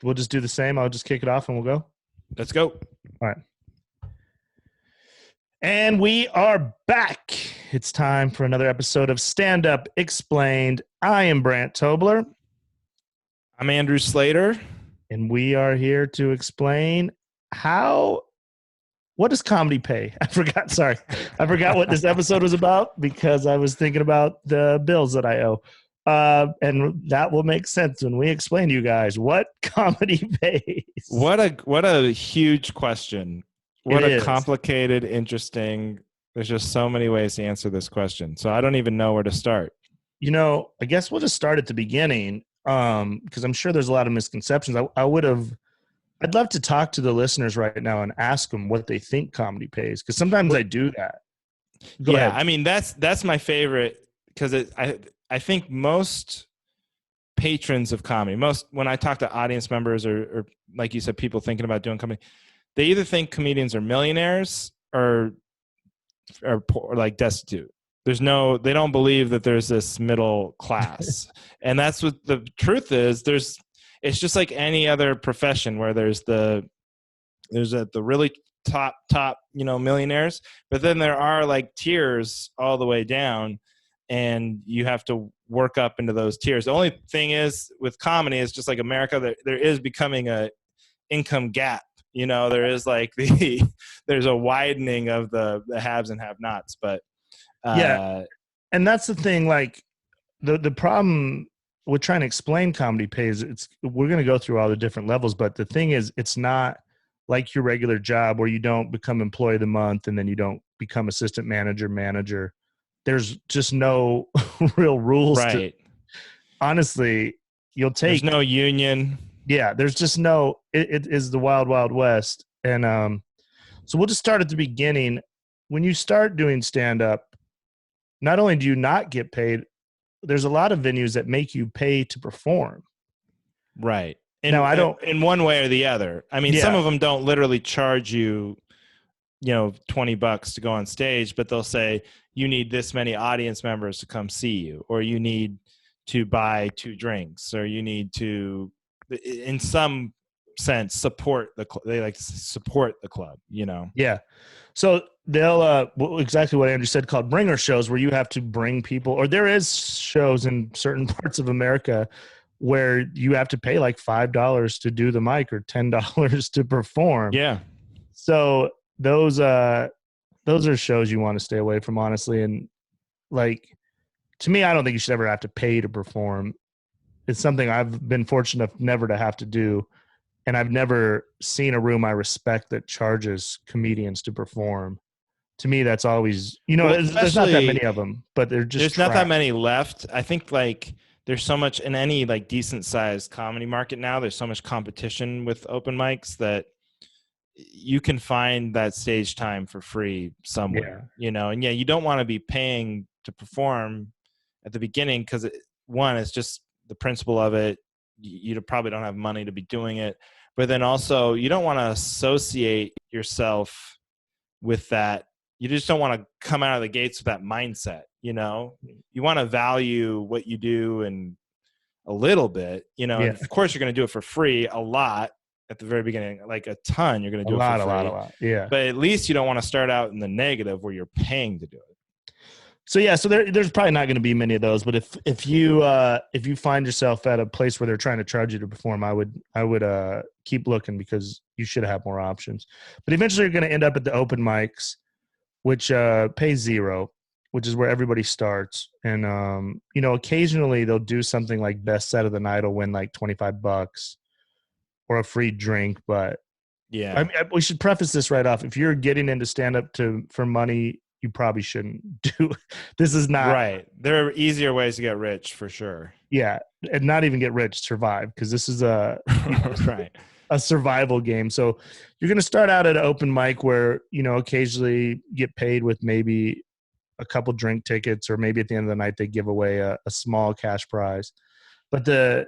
We'll just do the same. I'll just kick it off and we'll go. Let's go. All right. And we are back. It's time for another episode of Stand Up Explained. I am Brandt Tobler. I'm Andrew Slater. And we are here to explain what does comedy pay? I forgot what this episode was about because I was thinking about the bills that I owe. And that will make sense when we explain to you guys what comedy pays. What a huge question. What a complicated, interesting. There's just so many ways to answer this question. So I don't even know where to start. I guess we'll just start at the beginning because I'm sure there's a lot of misconceptions. I'd love to talk to the listeners right now and ask them what they think comedy pays because sometimes I do that. Go ahead. I mean, that's my favorite because I think most patrons of comedy, when I talk to audience members or like you said, people thinking about doing comedy, they either think comedians are millionaires or poor, or like destitute. They don't believe that there's this middle class. And that's what the truth is. It's just like any other profession where there's the really top, millionaires, but then there are like tiers all the way down and you have to work up into those tiers. The only thing is with comedy is just like America, there is becoming a income gap. There is like there's a widening of the haves and have-nots, but yeah. And that's the thing, like the problem with trying to explain comedy pays, we're going to go through all the different levels, but the thing is, it's not like your regular job where you don't become employee of the month and then you don't become assistant manager. There's just no real rules. Right. Honestly, there's no union. Yeah, there's just it is the wild, wild west. And so we'll just start at the beginning. When you start doing stand-up, not only do you not get paid, there's a lot of venues that make you pay to perform. Right. Now, I don't... In one way or the other. I mean, some of them don't literally charge you, $20 to go on stage, but they'll say, you need this many audience members to come see you, or you need to buy 2 drinks, or you need to... in some sense they like to support the club. Yeah, so they'll exactly what Andrew said, called bringer shows, where you have to bring people, or there is shows in certain parts of America where you have to pay like $5 to do the mic or $10 to perform. Yeah, so those are shows you want to stay away from, honestly. And like, to me, I don't think you should ever have to pay to perform. It's something I've been fortunate enough never to have to do. And I've never seen a room I respect that charges comedians to perform. To me, that's always, there's not that many of them, but there's not that many left. I think like there's so much in any like decent sized comedy market now, there's so much competition with open mics that you can find that stage time for free somewhere, and you don't want to be paying to perform at the beginning because it's just the principle of it. You probably don't have money to be doing it, but then also you don't want to associate yourself with that. You just don't want to come out of the gates with that mindset. You want to value what you do and a little bit, Of course you're going to do it for free a lot at the very beginning, like a ton. You're going to do it for free. A lot. Yeah. But at least you don't want to start out in the negative where you're paying to do it. So there's probably not going to be many of those, but if you find yourself at a place where they're trying to charge you to perform, I would keep looking because you should have more options. But eventually you're going to end up at the open mics, which pay $0, which is where everybody starts. And occasionally they'll do something like best set of the night will win like $25 or a free drink. But yeah, I mean, we should preface this right off. If you're getting into stand up for money, you probably shouldn't do. This is not right. There are easier ways to get rich for sure. Yeah, and not even get rich, survive, because this is a survival game. So you're going to start out at an open mic where occasionally get paid with maybe a couple drink tickets, or maybe at the end of the night they give away a small cash prize. But the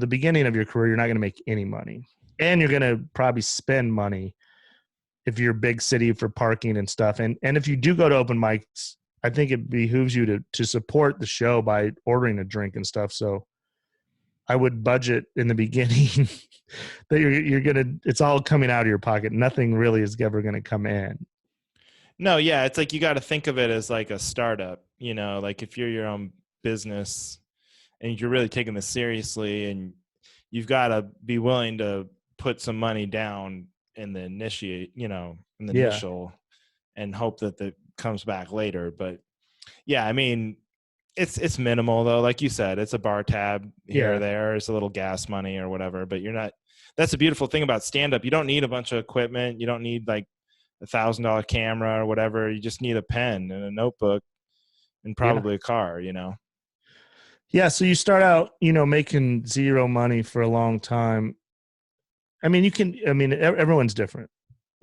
beginning of your career, you're not going to make any money, and you're going to probably spend money if you're a big city for parking and stuff. And if you do go to open mics, I think it behooves you to support the show by ordering a drink and stuff. So I would budget in the beginning that you're gonna, it's all coming out of your pocket. Nothing really is ever gonna come in. No, yeah, it's like you got to think of it as like a startup, like if you're your own business and you're really taking this seriously, and you've got to be willing to put some money down in the in the Yeah, initial, and hope that that comes back later. But yeah, I mean, it's minimal though. Like you said, it's a bar tab here or yeah, there. It's a little gas money or whatever, but you're not, that's the beautiful thing about stand up. You don't need a bunch of equipment. You don't need like $1,000 camera or whatever. You just need a pen and a notebook and yeah, probably a car, yeah. So you start out, making zero money for a long time. I mean, everyone's different.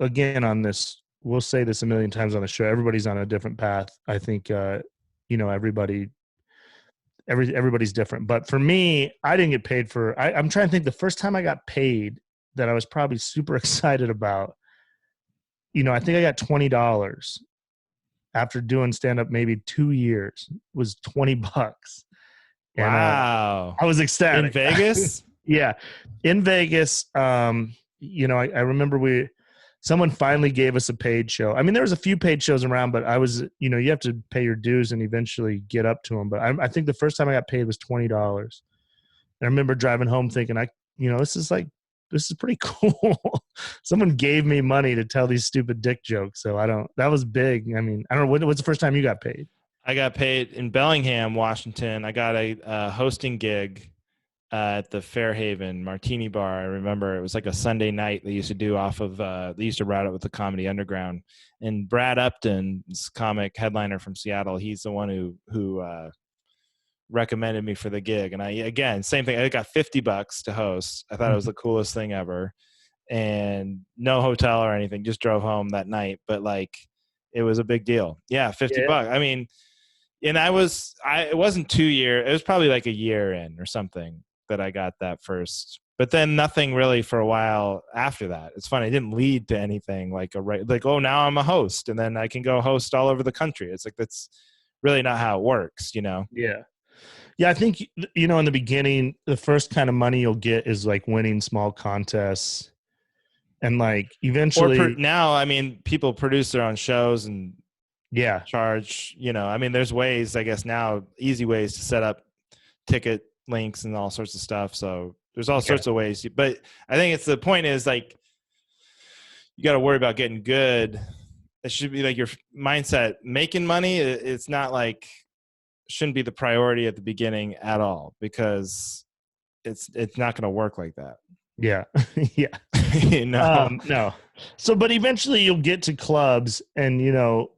Again, on this, we'll say this a million times on the show. Everybody's on a different path. I think, everybody's different. But for me, I didn't get paid for. I'm trying to think. The first time I got paid that I was probably super excited about. I think I got $20 after doing stand up maybe 2 years. Was $20, and Wow. I was In ecstatic. Vegas? Yeah, in Vegas. I remember someone finally gave us a paid show. I mean, there was a few paid shows around, but I was, you have to pay your dues and eventually get up to them. But I think the first time I got paid was $20. And I remember driving home thinking, this is pretty cool. Someone gave me money to tell these stupid dick jokes. So that was big. I mean, I don't know. What's the first time you got paid? I got paid in Bellingham, Washington. I got a hosting gig at the Fairhaven Martini Bar. I remember it was like a Sunday night they used to do off of, they used to route it with the Comedy Underground. And Brad Upton, this comic headliner from Seattle, he's the one who recommended me for the gig. And again, same thing. I got $50 to host. I thought it was the coolest thing ever. And no hotel or anything, just drove home that night. But like, it was a big deal. Yeah, $50. Yeah. I mean, and it wasn't 2 years. It was probably like a year in or something that I got that first. But then nothing really for a while after that. It's funny. It didn't lead to anything like oh, now I'm a host and then I can go host all over the country. It's like, that's really not how it works, Yeah. Yeah. I think, in the beginning, the first kind of money you'll get is like winning small contests. And like eventually, Now, I mean, people produce their own shows and yeah, charge, I mean, there's ways, I guess now, easy ways to set up ticket links and all sorts of stuff. So there's all sorts of ways, but I think the point is like, you got to worry about getting good. It should be like your mindset. Making money, it's not like, shouldn't be the priority at the beginning at all, because it's not going to work like that. yeah, yeah. No. So, but eventually you'll get to clubs, and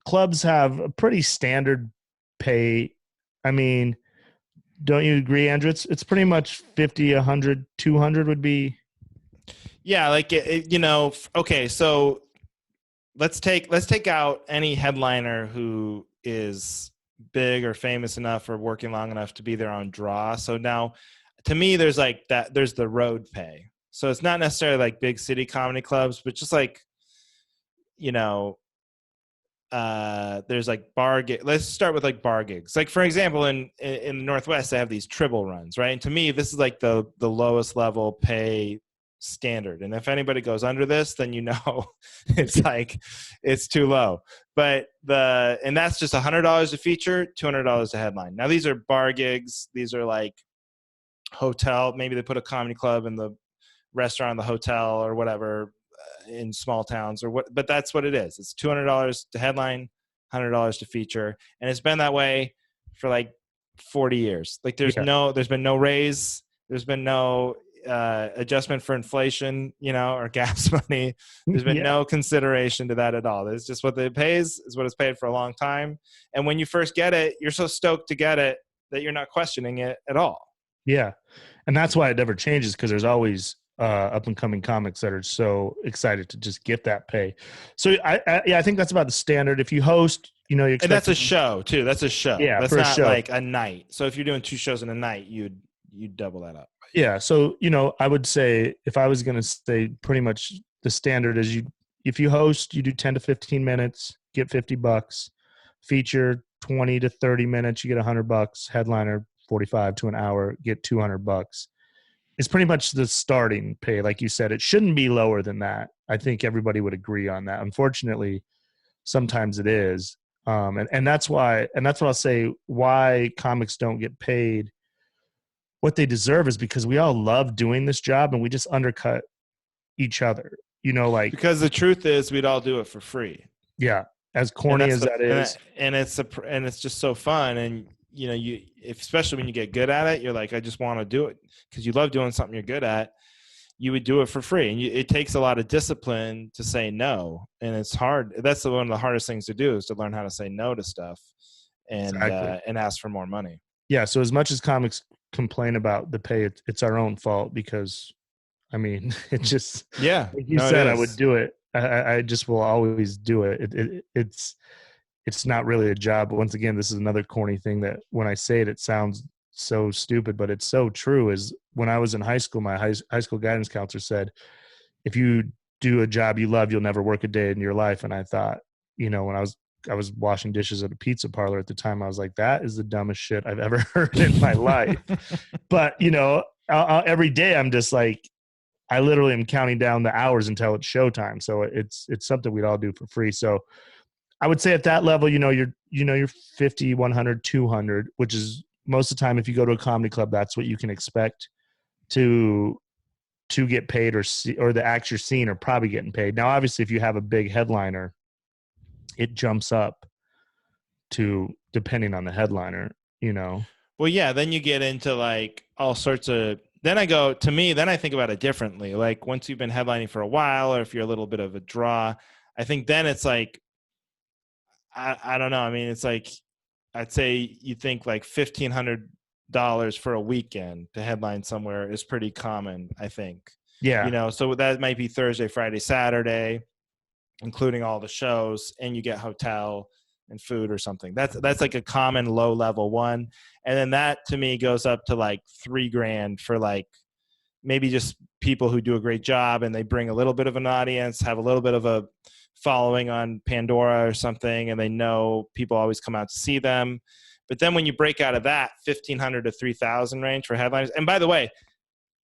clubs have a pretty standard pay. I mean, don't you agree, Andrew? It's pretty much 50, 100, 200 would be. Yeah, like okay, so let's take out any headliner who is big or famous enough or working long enough to be their own draw. So now, to me, there's like that. There's the road pay. So it's not necessarily like big city comedy clubs, but just like, there's like bar gig. Let's start with like bar gigs. Like, for example, in the Northwest, they have these Tribble runs, right? And to me, this is like the lowest level pay standard. And if anybody goes under this, then it's like, it's too low. But and that's just $100 a feature, $200 a headline. Now these are bar gigs. These are like hotel. Maybe they put a comedy club in the restaurant, the hotel, or whatever, in small towns, or what. But that's what it is. It's $200 to headline, $100 to feature, and it's been that way for like 40 years. Like there's been no raise. There's been no adjustment for inflation, or gas money. There's been no consideration to that at all. It's just what it pays is what it's paid for a long time. And when you first get it, you're so stoked to get it that you're not questioning it at all. Yeah. And that's why it never changes, because there's always up and coming comics that are so excited to just get that pay. So I think that's about the standard. If you host, you expect, and that's a show too. That's a show. Yeah, that's for not a show. like a night. So if you're doing 2 shows in a night, you'd double that up. Yeah. So, I would say, if I was going to say, pretty much the standard is, if you host, you do 10 to 15 minutes, get $50. Feature 20 to 30 minutes, you get $100. Headliner 45 to an hour, get $200. It's pretty much the starting pay. Like you said, it shouldn't be lower than that. I think everybody would agree on that. Unfortunately, sometimes it is. And that's why, and that's what I'll say, why comics don't get paid what they deserve is because we all love doing this job and we just undercut each other, like, because the truth is we'd all do it for free. yeah, as And corny as that is. and it's just so fun. And especially when you get good at it, you're like, I just want to do it because you love doing something you're good at. You would do it for free, and it takes a lot of discipline to say no, and it's hard. That's one of the hardest things to do is to learn how to say no to stuff, and Exactly. and ask for more money. Yeah. So as much as comics complain about the pay, it's our own fault because, I mean, it just, Yeah, like you said, I would do it. I just will always do it. It's not really a job. But once again, this is another corny thing that when I say it, it sounds so stupid, but it's so true. Is when I was in high school, my high school guidance counselor said, if you do a job you love, you'll never work a day in your life. And I thought, when I was washing dishes at a pizza parlor at the time, I was like, that is the dumbest shit I've ever heard in my life. But, every day I'm just like, I literally am counting down the hours until it's showtime. So it's something we'd all do for free. So I would say at that level, you're 50, 100, 200, which is most of the time, if you go to a comedy club, that's what you can expect to get paid, or the acts you're seeing are probably getting paid. Now, obviously, if you have a big headliner, it jumps up to depending on the headliner, Well, yeah, then you get into like all sorts of. Then I think about it differently. Like once you've been headlining for a while, or if you're a little bit of a draw, I think then it's like, I don't know. I mean, it's like, I'd say you think like $1,500 for a weekend to headline somewhere is pretty common, I think. Yeah. So that might be Thursday, Friday, Saturday, including all the shows, and you get hotel and food or something. That's like a common low level one. And then that to me goes up to like $3,000 for like maybe just people who do a great job and they bring a little bit of an audience, have a little bit of a following on Pandora or something, and they know people always come out to see them. But then when you break out of that 1,500 to 3,000 range for headliners, and by the way,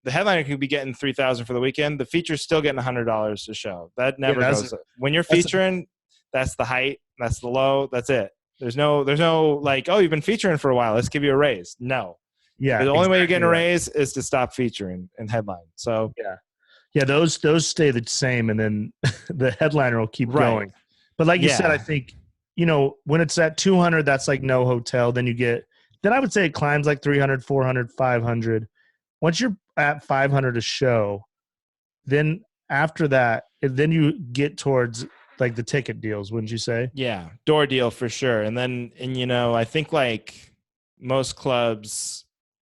the headliner could be getting 3,000 for the weekend. The feature's still getting $100 a show. That never goes up. When you're featuring, that's the height, that's the low, that's it. There's no like, oh, you've been featuring for a while, let's give you a raise. No. Yeah. The only way you're getting a raise is to stop featuring and headline. So yeah, those stay the same, and then the headliner will keep going. But like you said, I think when it's at 200, that's like no hotel. Then I would say it climbs like 300, 400, 500. Once you're at 500 a show, then after that, then you get towards like the ticket deals, wouldn't you say? Yeah, door deal for sure. And I think like most clubs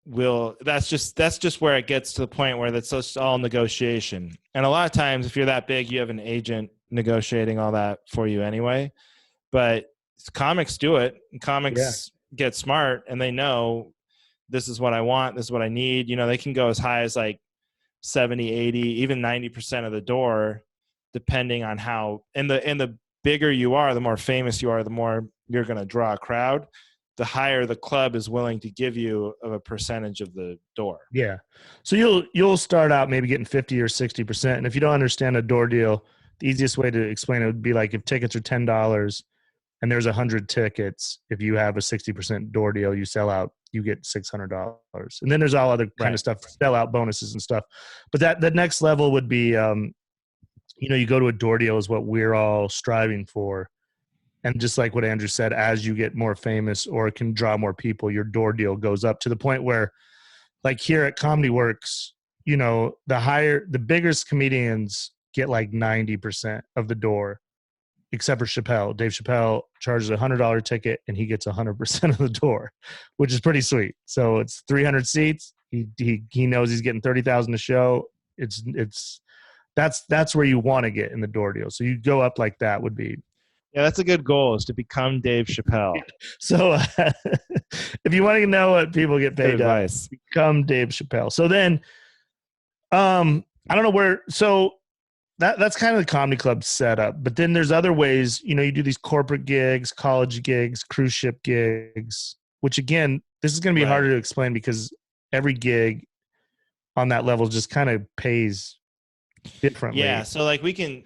that's just where it gets to the point where that's just all negotiation. And a lot of times if you're that big, you have an agent negotiating all that for you anyway. But comics do it. Comics get smart and they know this is what I want, this is what I need. They can go as high as like 70, 80, even 90% of the door, depending on how, and the bigger you are, the more famous you are, the more you're going to draw a crowd. The higher the club is willing to give you of a percentage of the door. Yeah. So you'll start out maybe getting 50 or 60%. And if you don't understand a door deal, the easiest way to explain it would be like if tickets are $10 and there's 100 tickets, if you have a 60% door deal, you sell out, you get $600. And then there's all other kind of stuff, sell out bonuses and stuff. But the next level would be, you go to a door deal is what we're all striving for. And just like what Andrew said, as you get more famous or can draw more people, your door deal goes up to the point where, like here at Comedy Works, the biggest comedians get like 90% of the door, except for Chappelle. Dave Chappelle charges a $100 ticket and he gets 100% of the door, which is pretty sweet. So it's 300 seats. He knows he's getting 30,000 a show. That's where you want to get in the door deal. So you go up like that would be. Yeah, that's a good goal, is to become Dave Chappelle. So if you want to know what people get paid, become Dave Chappelle. So then, I don't know where. So that's kind of the comedy club setup. But then there's other ways. You do these corporate gigs, college gigs, cruise ship gigs, which again, This is going to be Right. harder to explain because every gig on that level just kind of pays differently. Yeah. So like we can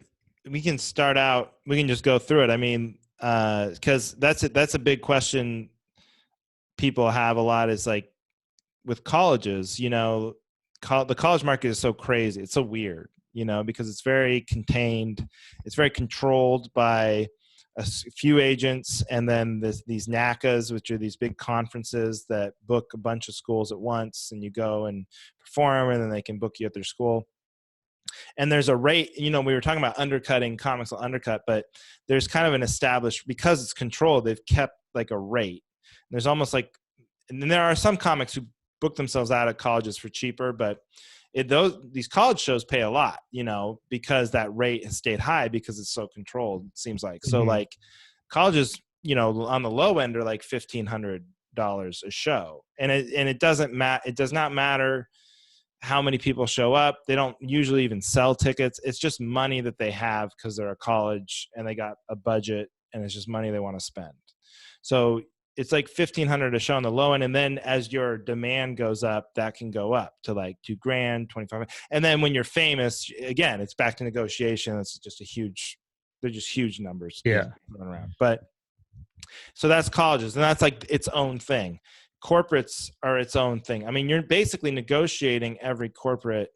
start out. We can just go through it. I mean, because that's a big question people have a lot is like with colleges. The college market is so crazy. It's so weird. Because it's very contained. It's very controlled by a few agents, and then these NACAs, which are these big conferences that book a bunch of schools at once, and you go and perform, and then they can book you at their school. And there's a rate. We were talking about undercutting, comics will undercut, but there's kind of an established, because it's controlled, they've kept like a rate. There's almost like, and then there are some comics who book themselves out of colleges for cheaper, but these college shows pay a lot, because that rate has stayed high because it's so controlled, it seems like. So like colleges, on the low end are like $1,500 a show. And it does not matter how many people show up. They don't usually even sell tickets. It's just money that they have because they're a college and they got a budget, and it's just money they want to spend. So it's like $1,500 a show on the low end. And then as your demand goes up, that can go up to like $2,000, $2,500. And then when you're famous, again, it's back to negotiation. It's just they're just huge numbers. Yeah. Going around. But so that's colleges, and that's like its own thing. Corporates are its own thing. I mean, you're basically negotiating every corporate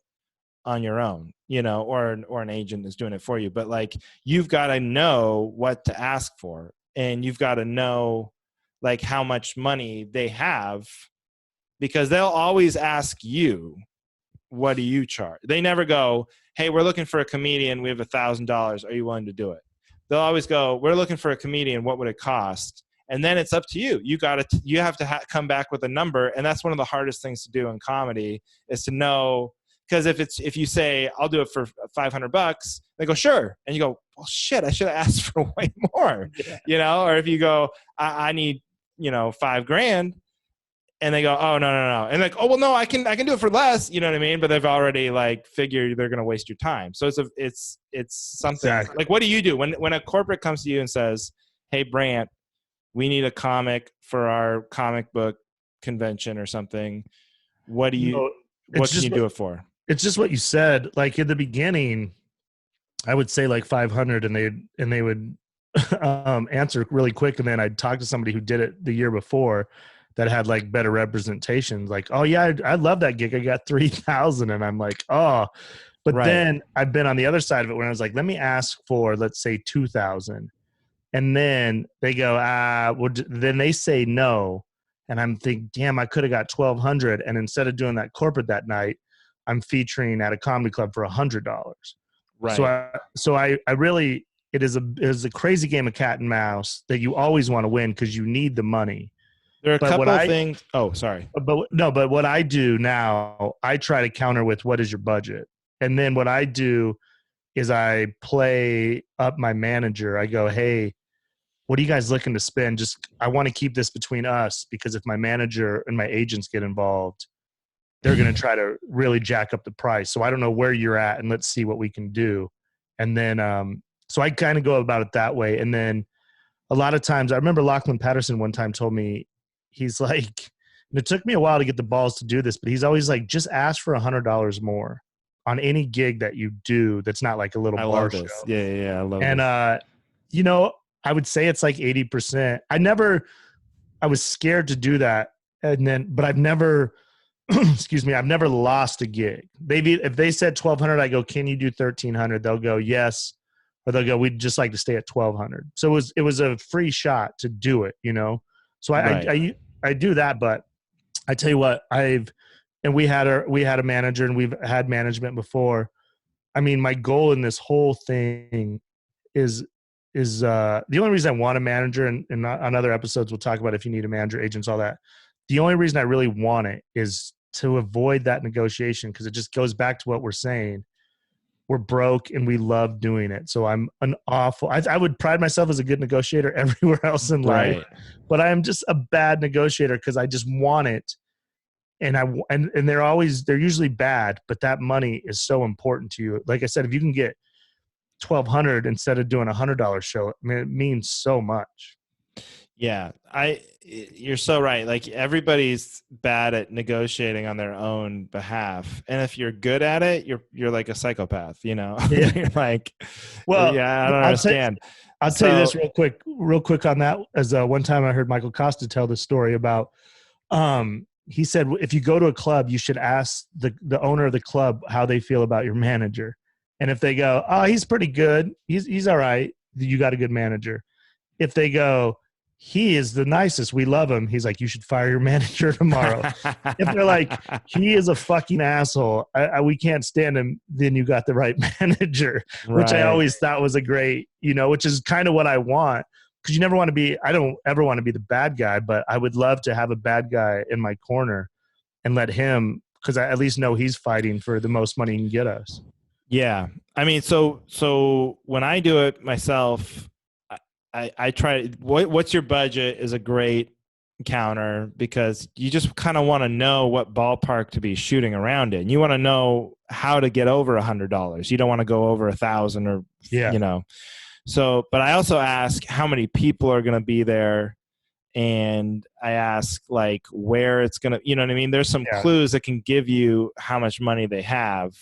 on your own, or an agent is doing it for you. But like, you've got to know what to ask for, and you've got to know like how much money they have, because they'll always ask you, what do you charge? They never go, hey, we're looking for a comedian. We have $1,000. Are you willing to do it? They'll always go, we're looking for a comedian. What would it cost? And then it's up to you. You have to come back with a number. And that's one of the hardest things to do in comedy, is to know, because if you say, I'll do it for $500, they go, sure. And you go, well, shit, I should have asked for way more, or if you go, I need, $5,000, and they go, oh, no. And like, oh, well, no, I can do it for less. You know what I mean? But they've already like figured they're going to waste your time. So it's something. Exactly. Like, what do you do when a corporate comes to you and says, hey, Brandt, we need a comic for our comic book convention or something. What can you do it for? It's just what you said. Like in the beginning, I would say like 500, and they would answer really quick. And then I'd talk to somebody who did it the year before that had like better representation. Like, oh yeah, I love that gig. I got 3,000. And I'm like, oh, but Right. Then I've been on the other side of it when I was like, let me ask for, let's say 2,000. And then they go, then they say no. And I'm thinking, damn, I could have got 1,200. And instead of doing that corporate that night, I'm featuring at a comedy club for $100. Right. So I really, it is a crazy game of cat and mouse that you always want to win because you need the money. There are a couple of things. Oh, sorry. But what I do now, I try to counter with, what is your budget? And then what I do is I play up my manager. I go, hey, what are you guys looking to spend? I want to keep this between us, because if my manager and my agents get involved, they're going to try to really jack up the price. So I don't know where you're at, and let's see what we can do. And then, so I kind of go about it that way. And then a lot of times, I remember Lachlan Patterson one time told me, he's like, and it took me a while to get the balls to do this, but he's always like, just ask for $100 more on any gig that you do that's not like a little bar show. Yeah, I love and, this. I would say it's like 80%. I was scared to do that. But I've never, excuse me, I've never lost a gig. If they said 1,200, I go, can you do 1,300? They'll go, yes. Or they'll go, we'd just like to stay at 1,200. So it was a free shot to do it, So I do that, but I tell you what, we had a manager, and we've had management before. I mean, my goal in this whole thing is the only reason I want a manager, and on other episodes we'll talk about if you need a manager, agents, all that. The only reason I really want it is to avoid that negotiation, because it just goes back to what we're saying. We're broke and we love doing it. So I'm I would pride myself as a good negotiator everywhere else in life, but I am just a bad negotiator because I just want it. And they're usually bad, but that money is so important to you. Like I said, if you can get 1,200 instead of doing $100 show, I mean, it means so much. Yeah, you're so right. Like everybody's bad at negotiating on their own behalf. And if you're good at it, you're like a psychopath, you know. Yeah. You're like, Well, yeah, I don't I'll tell understand. I'll tell you this So, real quick on that. As one time I heard Michael Costa tell the story about, he said if you go to a club, you should ask the owner of the club how they feel about your manager, and if they go, oh, he's pretty good, he's all right, you got a good manager. If they go, he is the nicest, we love him, he's like, you should fire your manager tomorrow. If they're like, he is a fucking asshole, we can't stand him, then you got the right manager, which I right. always thought was a great, which is kind of what I want. Because you never want to be, I don't ever want to be the bad guy, but I would love to have a bad guy in my corner and let him, because I at least know he's fighting for the most money he can get us. Yeah. I mean, so when I do it myself, I try, what's your budget is a great counter, because you just kind of want to know what ballpark to be shooting around in. You want to know how to get over $100. You don't want to go over 1,000 or, Yeah. So, but I also ask how many people are going to be there. And I ask like where it's going to, you know what I mean? There's some clues that can give you how much money they have.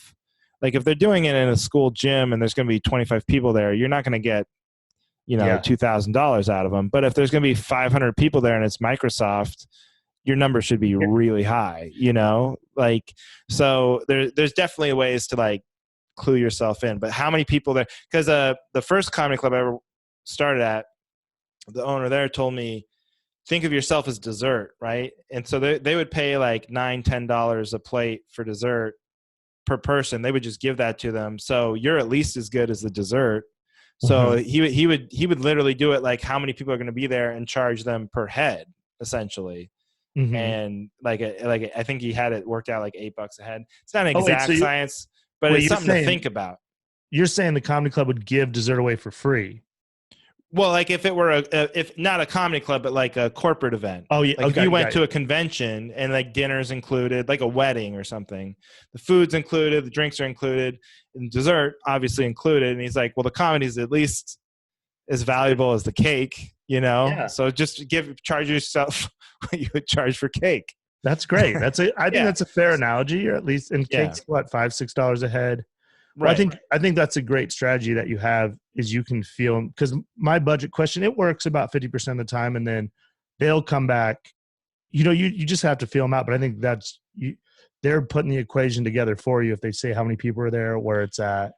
Like if they're doing it in a school gym and there's going to be 25 people there, you're not going to get, $2,000 out of them. But if there's going to be 500 people there and it's Microsoft, your number should be really high, like, so there's definitely ways to like clue yourself in. But how many people there? Because the first comedy club I ever started at, the owner there told me, think of yourself as dessert, right? And so they would pay like $9-10 a plate for dessert per person. They would just give that to them, so you're at least as good as the dessert. So he would literally do it like how many people are going to be there and charge them per head, essentially. And like I think he had it worked out like $8 a head. It's not an exact science, but it's something to think about. You're saying the comedy club would give dessert away for free? Well, like if it were if not a comedy club, but like a corporate event. Oh yeah. Like if you went to a convention and like dinner's included, like a wedding or something, the food's included, the drinks are included, and dessert obviously included. And he's like, well, the comedy is at least as valuable as the cake, Yeah. So just charge yourself what you would charge for cake. That's great. I think that's a fair analogy, or at least in cakes, what, $5-6 a head. Right. Well, I think that's a great strategy that you have, is you can feel, because my budget question, it works about 50% of the time, and then they'll come back. You just have to feel them out. But I think they're putting the equation together for you if they say how many people are there, where it's at.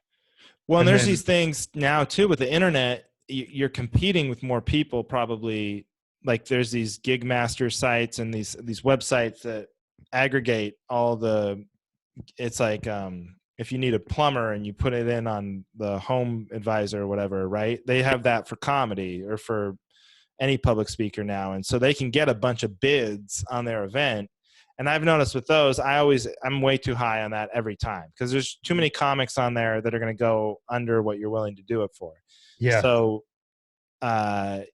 Well, and there's these things now too with the internet. You're competing with more people, probably. Like there's these gig master sites and these websites that aggregate all the. It's like if you need a plumber and you put it in on the Home Advisor or whatever, right? They have that for comedy or for any public speaker now. And so they can get a bunch of bids on their event. And I've noticed with those, I'm way too high on that every time, because there's too many comics on there that are going to go under what you're willing to do it for. Yeah. So, I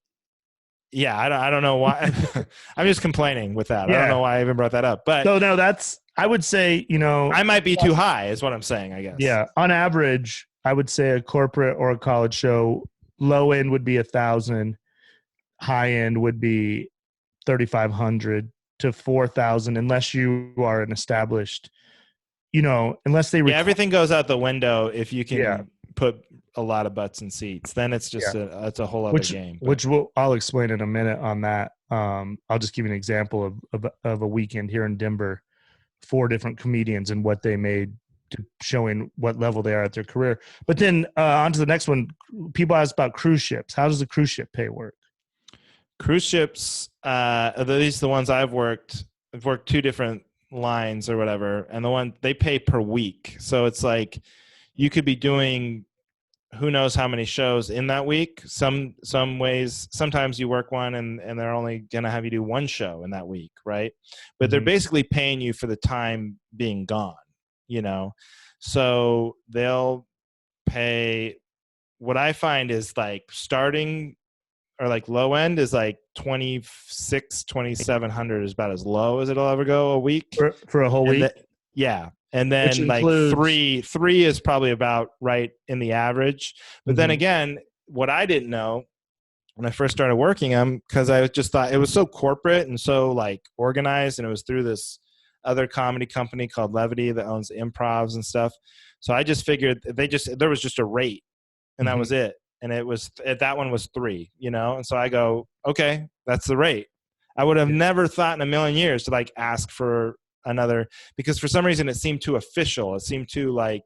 don't know why. I'm just complaining with that. Yeah. I don't know why I even brought that up. But no, I would say, I might be too high is what I'm saying, I guess. Yeah. On average, I would say a corporate or a college show, low end would be 1,000. High end would be 3,500 to 4,000, unless you are an established, unless they. Everything goes out the window if you can put a lot of butts in seats. Then it's just it's a whole other game. Which I'll explain in a minute on that. I'll just give you an example of a weekend here in Denver, 4 different comedians and what they made, to showing what level they are at their career. But then on to the next one. People ask about cruise ships. How does the cruise ship pay work? Cruise ships, at least the ones I've worked 2 different lines or whatever, and the one they pay per week. So it's like you could be doing who knows how many shows in that week. Some ways, sometimes you work one and they're only going to have you do 1 show in that week, right? But they're basically paying you for the time being gone, So they'll pay, what I find is like starting or like low end is like 2,700 is about as low as it'll ever go a week for a whole week. And then like three is probably about right in the average. But then again, what I didn't know when I first started working them, because I just thought it was so corporate and so like organized, and it was through this other comedy company called Levity that owns improvs and stuff. So I just figured there was just a rate, and that Mhm. was it. And it was that one was 3, and so I go, okay, that's the rate. I would have Yeah. never thought in a million years to like ask for another, because for some reason it seemed too official. It seemed too like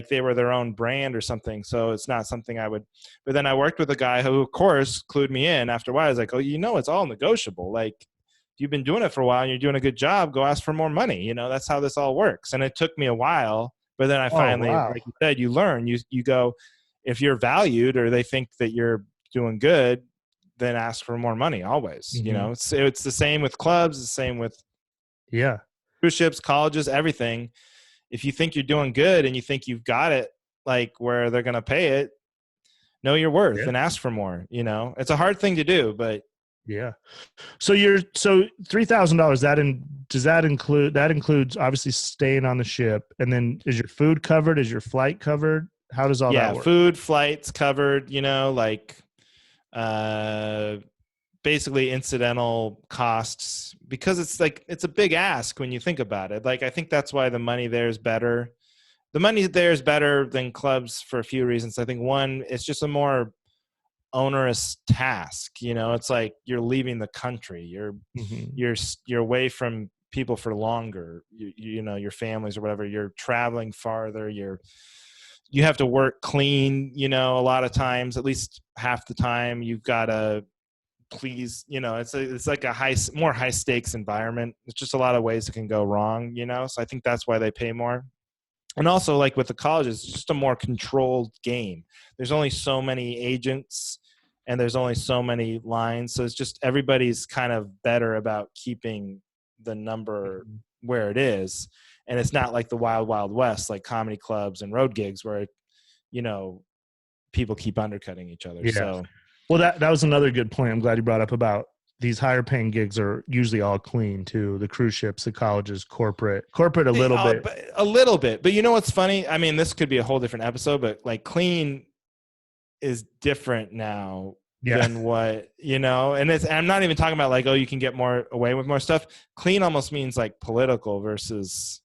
they were their own brand or something. So it's not something I would. But then I worked with a guy who, of course, clued me in. After a while, I was like, oh, it's all negotiable. Like, if you've been doing it for a while and you're doing a good job, go ask for more money. That's how this all works. And it took me a while, but then I Oh, finally, wow. like you said, you learn. You go, if you're valued or they think that you're doing good, then ask for more money always. Mhm. It's the same with clubs, the same with Yeah. cruise ships, colleges, everything. If you think you're doing good and you think you've got it, like where they're going to pay it, know your worth Yeah. and ask for more. It's a hard thing to do, but Yeah. So $3,000, does that includes obviously staying on the ship, and then is your food covered? Is your flight covered? How does all that yeah, work? food, flights covered, like uh basically incidental costs, because it's a big ask when you think about it. Like I think that's why the money there is better. The money there is better than clubs for a few reasons. I think one, it's just a more onerous task. It's like you're leaving the country. Mhm. You're away from people for longer. Your families or whatever. You're traveling farther. You have to work clean. A lot of times, at least half the time, you've got to please. It's like a more high stakes environment. It's just a lot of ways it can go wrong. So I think that's why they pay more. And also, like with the colleges, it's just a more controlled game. There's only so many agents and there's only so many lines. So it's just everybody's kind of better about keeping the number Mhm. where it is. And it's not like the wild, wild west, like comedy clubs and road gigs where, you know, people keep undercutting each other. Yeah. So, Well, that was another good point. I'm glad you brought up about these higher paying gigs are usually all clean too. The cruise ships, the colleges, corporate a little bit. a little bit. But you know what's funny? I mean, this could be a whole different episode, but like clean is different now Yeah. than and I'm not even talking about like, oh, you can get more away with more stuff. Clean almost means like political versus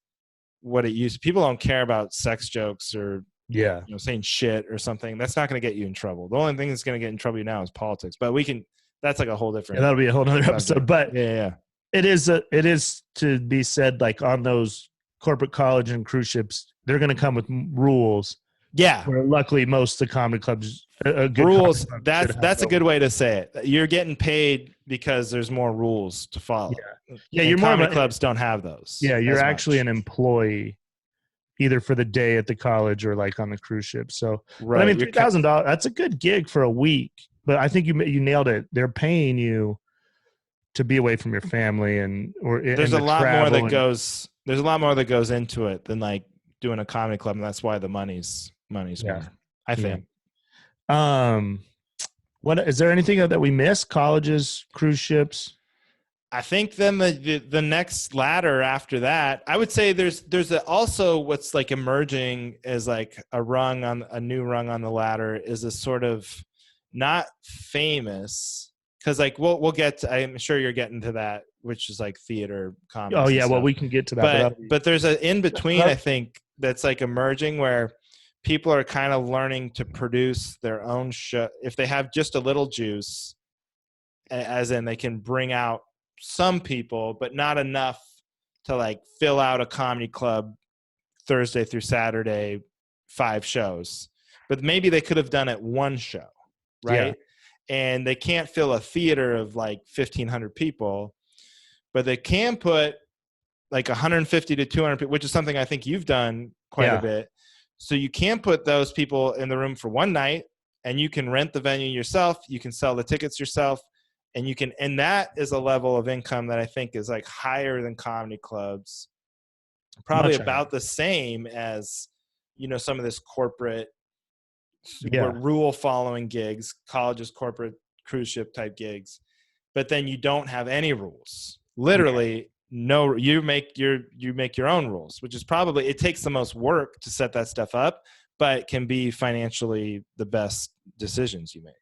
what it used. People don't care about sex jokes or Yeah. saying shit or something. That's not going to get you in trouble. The only thing that's going to get in trouble now is politics, but that's like a whole Yeah, different that'll be a whole nother episode. subject. But Yeah. it is to be said, like on those corporate college and cruise ships, they're going to come with rules. Yeah. Where luckily most of the comedy clubs, a good comedy Rules. club should have That's a no. good way to say it. You're getting paid because there's more rules to Yeah, follow. yeah. And You're more of comedy a clubs don't have those yeah. You're as actually much. an employee either for the day at the college or like on the cruise ship. So, but I Right. mean, $3,000, that's a good gig for a week. But I think you nailed it. They're paying you to be away from your family There's and a the lot more travel that and goes there's a lot more that goes into it than like doing a comedy club, and that's why the money's yeah, more, I yeah. think. What is there anything that we missed? Colleges, cruise ships. I think then the next ladder after that, I would say there's also what's like emerging as like a new rung on the ladder is a sort of not famous, because like we'll get to, I'm sure you're getting to that, which is like theater Oh comedies and yeah, well stuff. we can get to that, but But that'll be but there's an in between, I think, that's like emerging where people are kind of learning to produce their own show if they have just a little juice, as in they can bring out some people, but not enough to like fill out a comedy club Thursday through Saturday, 5 shows. But maybe they could have done it one show, yeah, right? And they can't fill a theater of like 1,500 people, but they can put like 150 to 200 people, which is something I think you've done quite a yeah, bit. So you can put those people in the room for one night, and you can rent the venue yourself. You can sell the tickets yourself, and that is a level of income that I think is like higher than comedy clubs, probably much higher. about the same as, some of this corporate, Yeah, rule following gigs, colleges, corporate cruise ship type gigs. But then you don't have any rules. yeah, Literally, no, you make your own rules, which is probably, it takes the most work to set that stuff up, but can be financially the best decisions you make.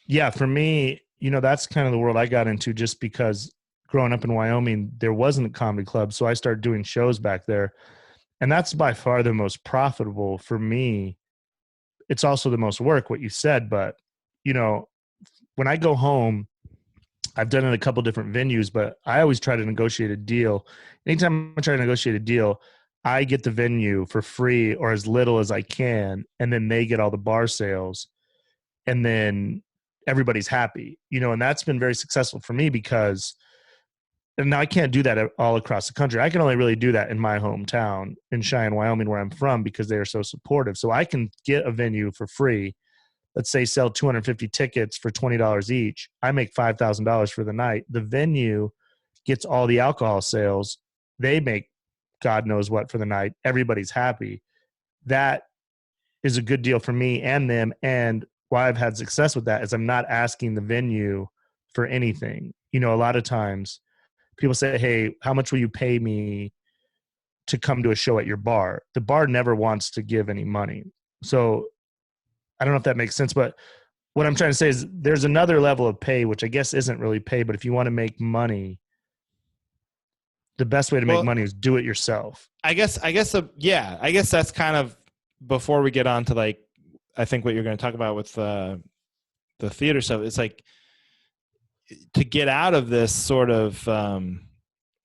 Yeah, for me, that's kind of the world I got into just because growing up in Wyoming, there wasn't a comedy club. So I started doing shows back there. And that's by far the most profitable for me. It's also the most work, what you said. But, you know, when I go home, I've done it in a couple different venues, but I always try to negotiate a deal. Anytime I try to negotiate a deal, I get the venue for free or as little as I can, and then they get all the bar sales, and then everybody's happy, and that's been very successful for me because, and now I can't do that all across the country. I can only really do that in my hometown in Cheyenne, Wyoming, where I'm from, because they are so supportive. So I can get a venue for free. Let's say sell 250 tickets for $20 each. I make $5,000 for the night. The venue gets all the alcohol sales. They make God knows what for the night. Everybody's happy. That is a good deal for me and them. And why I've had success with that is I'm not asking the venue for anything. A lot of times people say, hey, how much will you pay me to come to a show at your bar? The bar never wants to give any money. So I don't know if that makes sense, but what I'm trying to say is there's another level of pay, which I guess isn't really pay, but if you want to make money, the best way to make money is do it yourself. I guess that's kind of, before we get on to like, I think what you're going to talk about with the theater stuff, it's like to get out of this sort of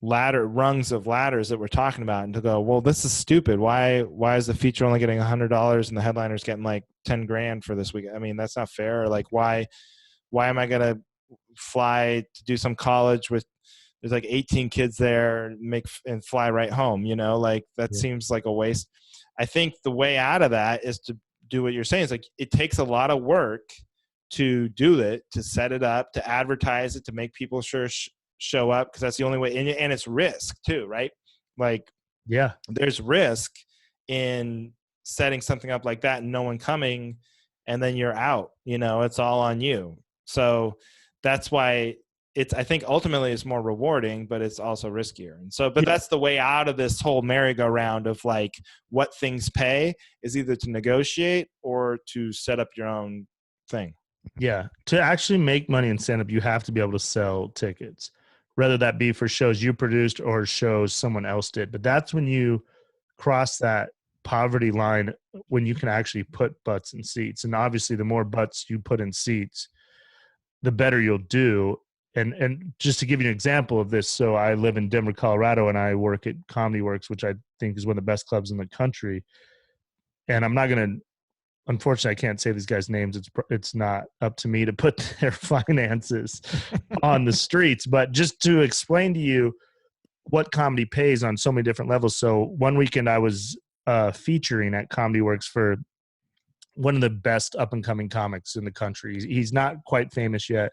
rungs of ladders that we're talking about, and to go, well, this is stupid. Why is the feature only getting $100 and the headliner's getting like 10 grand for this week? I mean, that's not fair. Like, why am I going to fly to do some college with, there's like 18 kids there, and fly right home, like that seems like a waste. I think the way out of that is to do what you're saying. It's like, it takes a lot of work to do it, to set it up, to advertise it, to make people show up, because that's the only way. And it's risk too, right? Like, yeah, there's risk in setting something up like that and no one coming, and then you're out, it's all on you. So that's why I think ultimately it's more rewarding, but it's also riskier. And so, but that's the way out of this whole merry-go-round of like what things pay, is either to negotiate or to set up your own thing. Yeah. To actually make money in stand-up, you have to be able to sell tickets, whether that be for shows you produced or shows someone else did. But that's when you cross that poverty line, when you can actually put butts in seats. And obviously, the more butts you put in seats, the better you'll do. And just to give you an example of this, so I live in Denver, Colorado, and I work at Comedy Works, which I think is one of the best clubs in the country. And I'm not going to, unfortunately, I can't say these guys' names. It's not up to me to put their finances on the streets. But just to explain to you what comedy pays on so many different levels. So one weekend I was featuring at Comedy Works for one of the best up-and-coming comics in the country. He's not quite famous yet,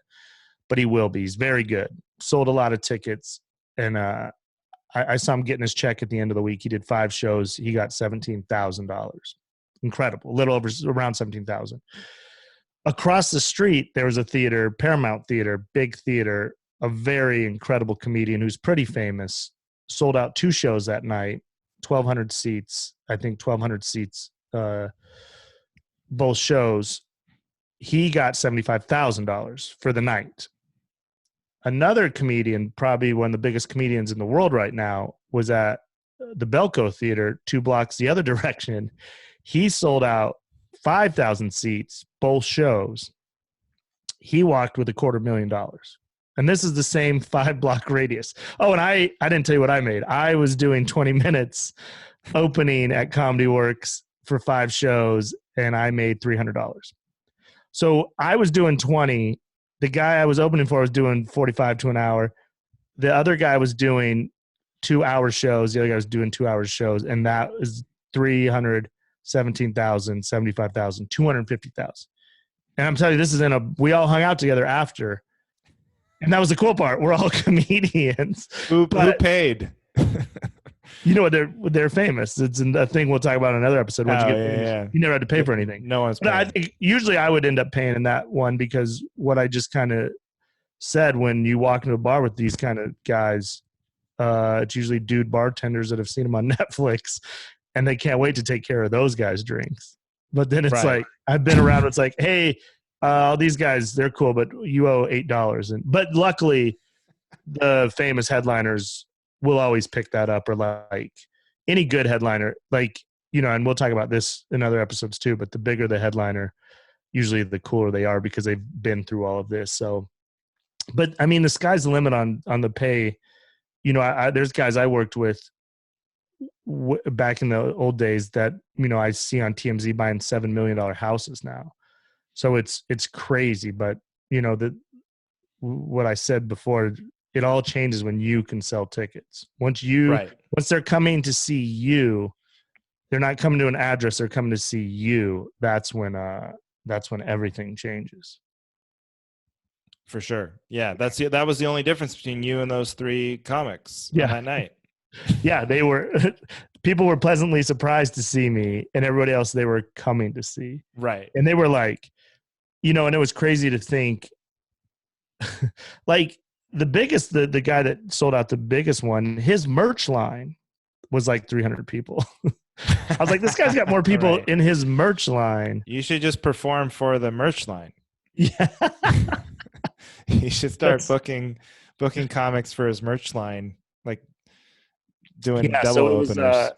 but he will be. He's very good. Sold a lot of tickets. And I saw him getting his check at the end of the week. He did 5 shows. He got $17,000. Incredible. A little over, around 17,000. Across the street, there was a theater, Paramount Theater, big theater, a very incredible comedian who's pretty famous, sold out 2 shows that night, 1,200 seats, I think 1,200 seats, both shows. He got $75,000 for the night. Another comedian, probably one of the biggest comedians in the world right now, was at the Belco Theater 2 blocks the other direction. He sold out 5,000 seats, both shows. He walked with $250,000. And this is the same 5-block radius. Oh, and I didn't tell you what I made. I was doing 20 minutes opening at Comedy Works for 5 shows, and I made $300. So I was doing 20. The guy I was opening for was doing 45 to an hour. The other guy was doing 2-hour shows. The other guy was doing 2-hour shows. And that was 317,000, 75,000, 250,000. And I'm telling you, this is we all hung out together after. And that was the cool part. We're all comedians. Who paid? You know what? They're famous. It's a thing we'll talk about in another episode. Once you get famous, you never had to pay for anything. No one's paying. But I think usually I would end up paying in that one, because what I just kind of said, when you walk into a bar with these kind of guys, it's usually dude bartenders that have seen them on Netflix, and they can't wait to take care of those guys' drinks. But then it's like, I've been around. It's like, hey, these guys, they're cool, but you owe $8. But luckily, the famous headliners will always pick that up, or like any good headliner, like, and we'll talk about this in other episodes too, but the bigger the headliner, usually the cooler they are because they've been through all of this. So, but I mean, the sky's the limit on the pay. There's guys I worked with back in the old days that, I see on TMZ buying $7 million houses now. So it's crazy, but what I said before, it all changes when you can sell tickets. Once they're coming to see you, they're not coming to an address, they're coming to see you. That's when everything changes. For sure. Yeah. That was the only difference between you and those three comics on that night. Yeah. People were pleasantly surprised to see me, and everybody else they were coming to see. Right. And they were like, and it was crazy to think, like, the biggest, the guy that sold out the biggest one, his merch line was like 300 people. I was like, this guy's got more people in his merch line. You should just perform for the merch line. Yeah. You should start booking comics for his merch line, like doing double openers.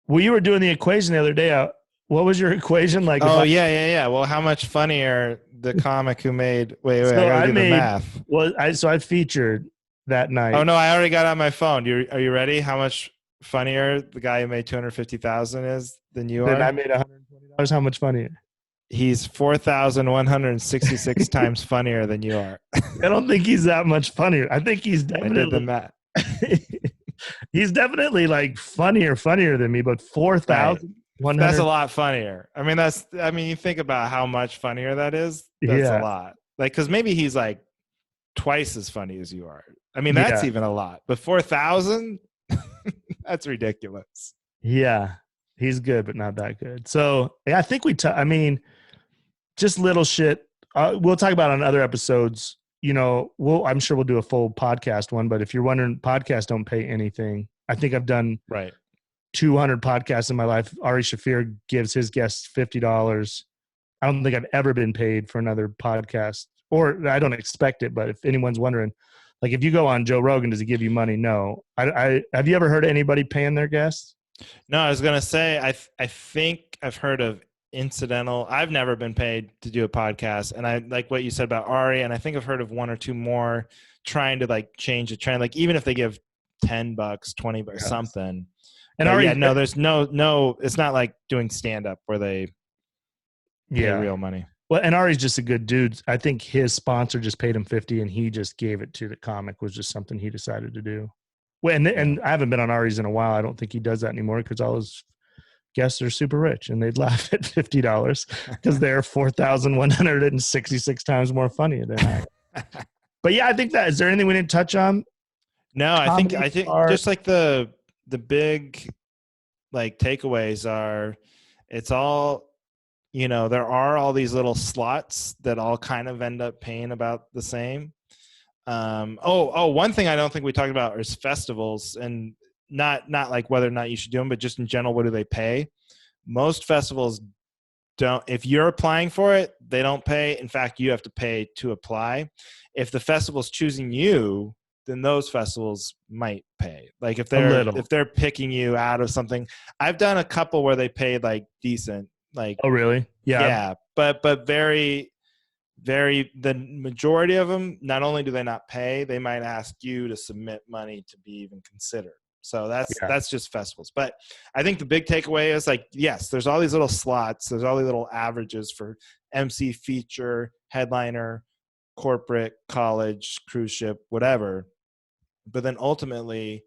Well, you were doing the equation the other day. What was your equation like? Oh, yeah. Well, how much funnier the comic who made? Wait, I gotta do the math. Well, I featured that night. Oh no, I already got on my phone. Are you ready? How much funnier the guy who made 250,000 is than you are? Then I made $120. How much funnier? He's 4,166 times funnier than you are. I don't think he's that much funnier. I think he's definitely. I did the math. He's definitely like funnier than me, but 4,000. Right. That's a lot funnier. I mean, you think about how much funnier that is. That's a lot. Like, because maybe he's like twice as funny as you are. I mean, that's even a lot. But 4,000, that's ridiculous. Yeah, he's good, but not that good. So I think just little shit. We'll talk about on other episodes. I'm sure we'll do a full podcast one. But if you're wondering, podcasts don't pay anything. I think I've done 200 podcasts in my life. Ari Shaffir gives his guests $50. I don't think I've ever been paid for another podcast, or I don't expect it. But if anyone's wondering, like, if you go on Joe Rogan, does he give you money? No. I have you ever heard of anybody paying their guests? No, I was gonna say I think I've heard of incidental. I've never been paid to do a podcast, and I like what you said about Ari, and I think I've heard of one or two more trying to like change the trend. Like, even if they give $10, $20, something. And Ari, there's no. It's not like doing stand-up where they pay real money. Well, and Ari's just a good dude. I think his sponsor just paid him $50, and he just gave it to the comic. Was just something he decided to do. Well, and I haven't been on Ari's in a while. I don't think he does that anymore because all his guests are super rich, and they'd laugh at $50 because they're 4,166 times more funny than I. But yeah, I think that. Is there anything we didn't touch on? No, I think just like the big like takeaways are, it's all, there are all these little slots that all kind of end up paying about the same. One thing I don't think we talked about is festivals, and not like whether or not you should do them, but just in general, what do they pay? Most festivals don't. If you're applying for it, they don't pay. In fact, you have to pay to apply. If the festival's choosing you, then those festivals might pay. Like if they're picking you out of something. I've done a couple where they paid like decent. Like, oh really? Yeah. But very, very, the majority of them, not only do they not pay, they might ask you to submit money to be even considered. So that's just festivals. But I think the big takeaway is like, yes, there's all these little slots. There's all these little averages for MC, feature, headliner, corporate, college, cruise ship, whatever. But then ultimately,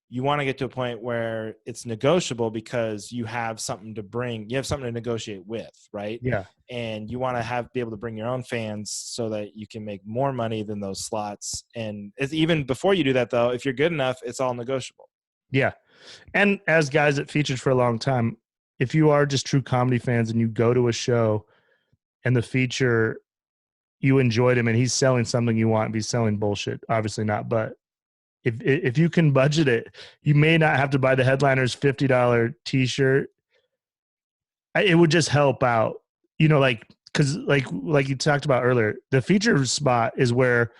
you want to get to a point where it's negotiable because you have something to bring. You have something to negotiate with, right? Yeah. And you want to be able to bring your own fans so that you can make more money than those slots. And even before you do that, though, if you're good enough, it's all negotiable. Yeah. And as guys that featured for a long time, if you are just true comedy fans and you go to a show and the feature, you enjoyed him and he's selling something you want, he's selling bullshit. Obviously not, but if you can budget it, you may not have to buy the headliner's $50 t-shirt. It would just help out, because because like you talked about earlier, the feature spot is where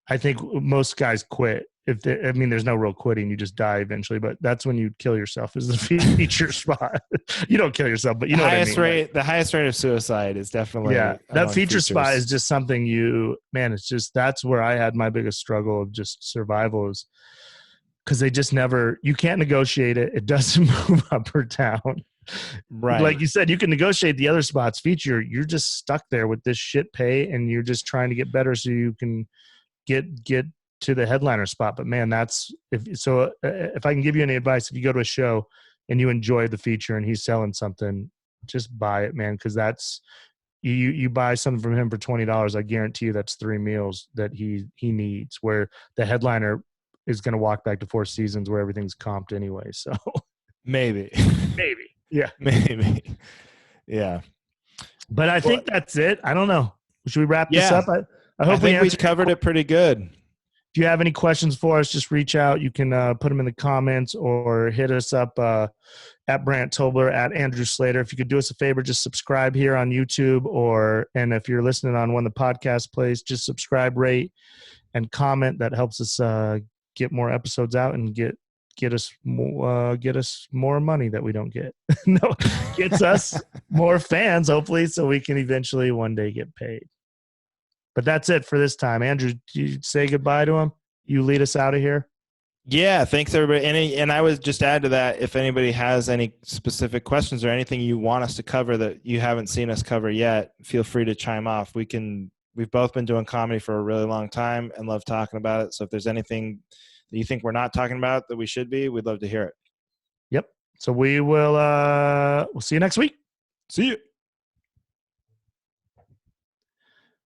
I think most guys quit. There's no real quitting. You just die eventually, but that's when you kill yourself is the feature spot. You don't kill yourself, but you know what I mean. The highest rate of suicide is definitely that feature spot is just something it's just, that's where I had my biggest struggle of just survival is because they just never, you can't negotiate it. It doesn't move up or down. Right. Like you said, you can negotiate the other spots feature. You're just stuck there with this shit pay and you're just trying to get better so you can get to the headliner spot. But man, if I can give you any advice, if you go to a show and you enjoy the feature and he's selling something, just buy it, man. Cause that's, you buy something from him for $20. I guarantee you that's 3 meals that he needs, where the headliner is going to walk back to Four Seasons where everything's comped anyway. So maybe, yeah, maybe. Yeah. But I think that's it. I don't know. Should we wrap this up? I think we covered it pretty good. If you have any questions for us, just reach out. You can put them in the comments or hit us up at Brandt Tobler, at Andrew Slater. If you could do us a favor, just subscribe here on YouTube, and if you're listening on one of the podcast plays, just subscribe, rate, and comment. That helps us get more episodes out and get us more money that we don't get. No, gets us more fans, hopefully, so we can eventually one day get paid. But that's it for this time. Andrew, you say goodbye to him? You lead us out of here? Yeah, thanks, everybody. And I would just add to that, if anybody has any specific questions or anything you want us to cover that you haven't seen us cover yet, feel free to chime off. We've both been doing comedy for a really long time and love talking about it. So if there's anything that you think we're not talking about that we should be, we'd love to hear it. Yep. So we'll see you next week. See you.